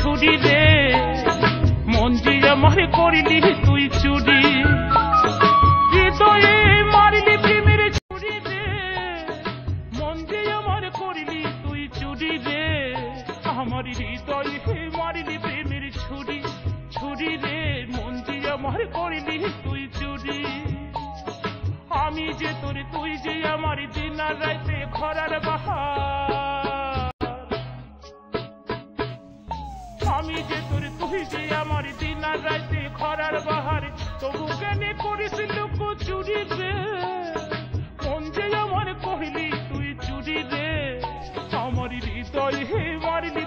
ছুরি রে মন যে আমার করিলি তুই চুরি হৃদয়ে মারিলি প্রেমের ছুরি রে মন যে আমার করিলি তুই চুরি রে আমার হৃদয়ে মারিলি প্রেমের ছুরি ছুরি রে মন যে আমার করিলি তুই চুরি আমি যে তোর তুই যে আমার দিন আর রাতে খরার বাহার আমি যে তোর তুই যে আমার দিন আর রাতে খরার বাহার তবু কেন করিস লোক চুরি রে মন যে আমার কহিলি তুই চুরি রে আমার হৃদয় হে মারলি